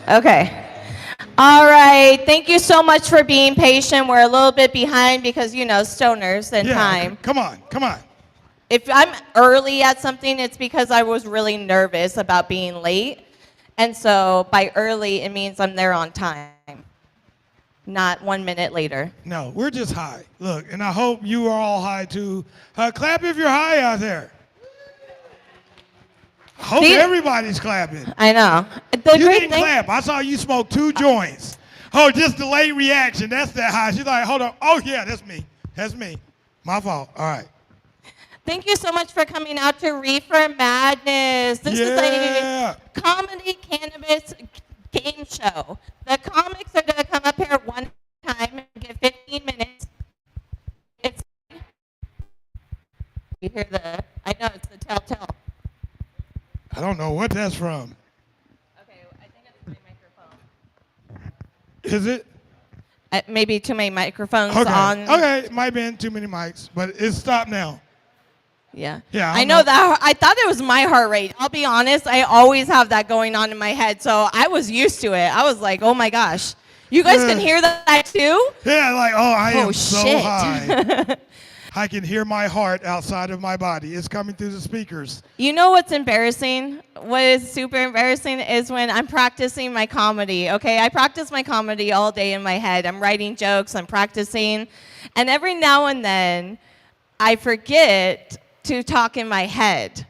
Okay. All right. Thank you so much for being patient. We're a little bit behind because, stoners and Yeah, time. come on, come on. If I'm early at something, it's because I was really nervous about being late. And so by early, it means I'm there on time, not 1 minute later. No, we're just high. Look, and I hope you are all high too. Clap if you're high out there. I hope everybody's clapping. I know. You didn't clap. I saw you smoke 2 joints. Oh, just delayed reaction. That's that high. She's like, hold on. Oh, yeah, that's me. That's me. My fault. All right. Thank you so much for coming out to Reefer Madness. This is a comedy cannabis game show. The comics are going to come up here one time and give 15 minutes. You hear I know it's the telltale. I don't know what that's from. Okay, I think it's my microphone. Is it? Maybe too many microphones on. Okay, it might have been too many mics, but it's stopped now. Yeah. Yeah. I know that. I thought it was my heart rate. I'll be honest. I always have that going on in my head. So I was used to it. I was like, oh my gosh. You guys can hear that too? Yeah, like, I am so shit. high. I can hear my heart outside of my body. It's coming through the speakers. You know what's embarrassing? What is super embarrassing is when I'm practicing my comedy, okay? I practice my comedy all day in my head. I'm writing jokes, I'm practicing. And every now and then, I forget to talk in my head.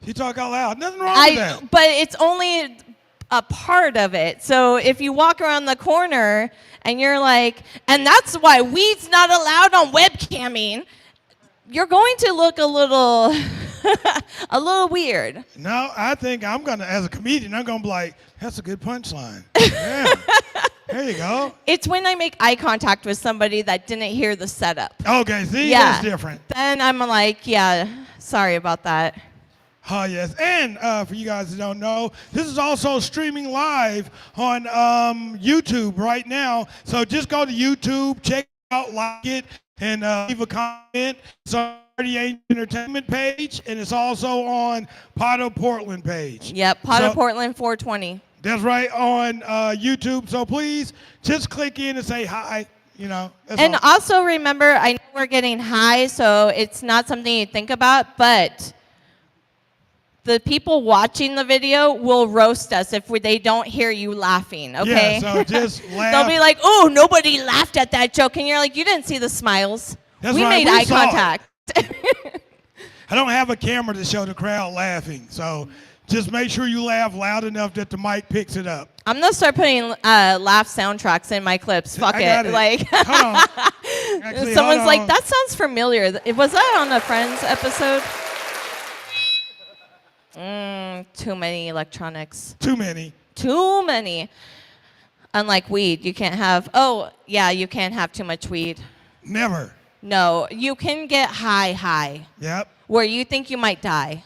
You talk out loud. Nothing wrong with that. But it's only a part of it. So if you walk around the corner and you're like, and that's why weed's not allowed on webcamming, you're going to look a little a little weird. No, I think I'm going to, as a comedian, I'm going to be like, that's a good punchline. Yeah. There you go. It's when I make eye contact with somebody that didn't hear the setup. Okay, see, that's different. Then I'm like, yeah, sorry about that. Oh, yes. And for you guys that don't know, this is also streaming live on YouTube right now. So just go to YouTube, check it out, like it, and leave a comment. It's on 38 Entertainment page, and it's also on Pot of Portland page. Yep, Pot of Portland 420. That's right, on YouTube. So please just click in and say hi. And also remember, I know we're getting high, so it's not something you think about, but the people watching the video will roast us if they don't hear you laughing, okay? Yeah, so just laugh. They'll be like, oh, nobody laughed at that joke. And you're like, you didn't see the smiles. We made eye contact. I don't have a camera to show the crowd laughing, so just make sure you laugh loud enough that the mic picks it up. I'm going to start putting laugh soundtracks in my clips. Fuck it. Like, hold on. Actually, someone's like, that sounds familiar. Was that on a Friends episode? Too many electronics. Too many. Too many. Unlike weed, you can't have, you can't have too much weed. Never. No, you can get high. Yep. Where you think you might die.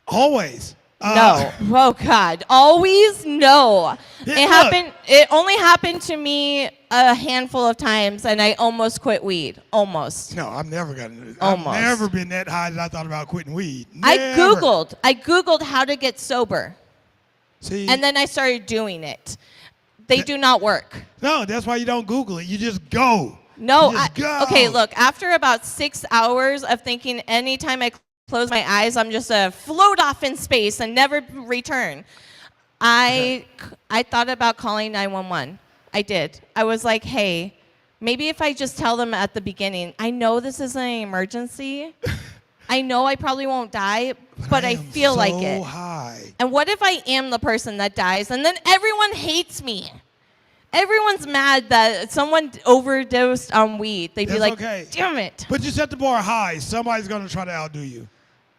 Always. No. Oh, God. Always? No. Yeah, it only happened to me a handful of times, and I almost quit weed. Almost. No, I've never gotten it. Almost. I've never been that high that I thought about quitting weed. I Never. Googled how to get sober. See? And then I started doing it. They do not work. No, that's why you don't Google it. You just go. No. Go. Okay, look. After about 6 hours of thinking anytime I close my eyes, I'm just a float off in space and never return. I thought about calling 911. I did. I was like, hey, maybe if I just tell them at the beginning, I know this isn't an emergency. I know I probably won't die, but I feel like it. High. And what if I am the person that dies and then everyone hates me? Everyone's mad that someone overdosed on weed. They'd be like, damn it. But you set the bar high. Somebody's going to try to outdo you.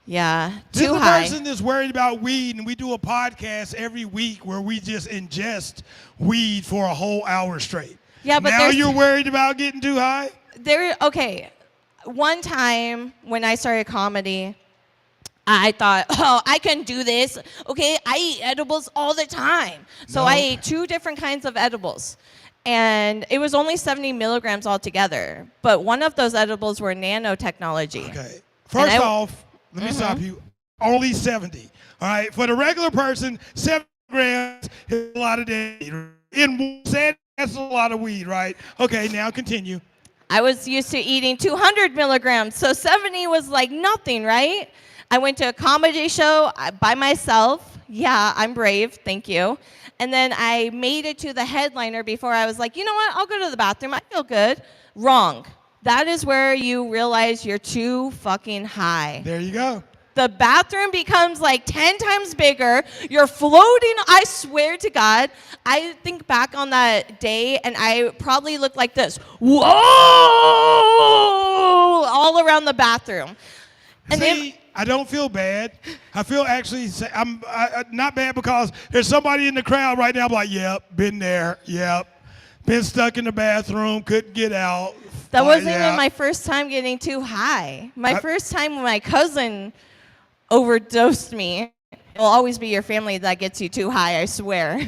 Yeah, too high. This is the person that's worried about weed, and we do a podcast every week where we just ingest weed for a whole hour straight. Yeah, but now you're worried about getting too high? Okay, one time when I started comedy, I thought, I can do this. Okay, I eat edibles all the time. So I ate 2 different kinds of edibles. And it was only 70 milligrams altogether. But one of those edibles were nanotechnology. Okay. First off, let me stop you. Only 70. All right. For the regular person, 7 grams is a lot of weed. In one setting, that's a lot of weed, right? Okay, now continue. I was used to eating 200 milligrams, so 70 was like nothing, right? I went to a comedy show by myself. Yeah, I'm brave, thank you. And then I made it to the headliner before I was like, you know what, I'll go to the bathroom, I feel good. Wrong. That is where you realize you're too fucking high. There you go. The bathroom becomes like 10 times bigger. You're floating. I swear to God, I think back on that day and I probably looked like this. Whoa! All around the bathroom. And See, I don't feel bad. I feel actually, I'm not bad because there's somebody in the crowd right now. I'm like, yep, been there. Yep. Been stuck in the bathroom, couldn't get out. that wasn't yeah. even my first time getting too high. My first time when my cousin overdosed me. It'll always be your family that gets you too high, I swear.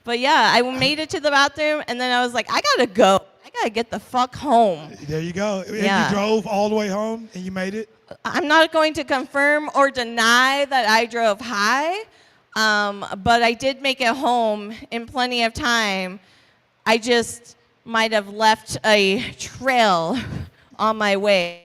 But yeah, I made it to the bathroom, and then I was like, I gotta go. I gotta get the fuck home. There you go. And Yeah. you drove all the way home, and you made it? I'm not going to confirm or deny that I drove high, but I did make it home in plenty of time. I just might have left a trail on my way.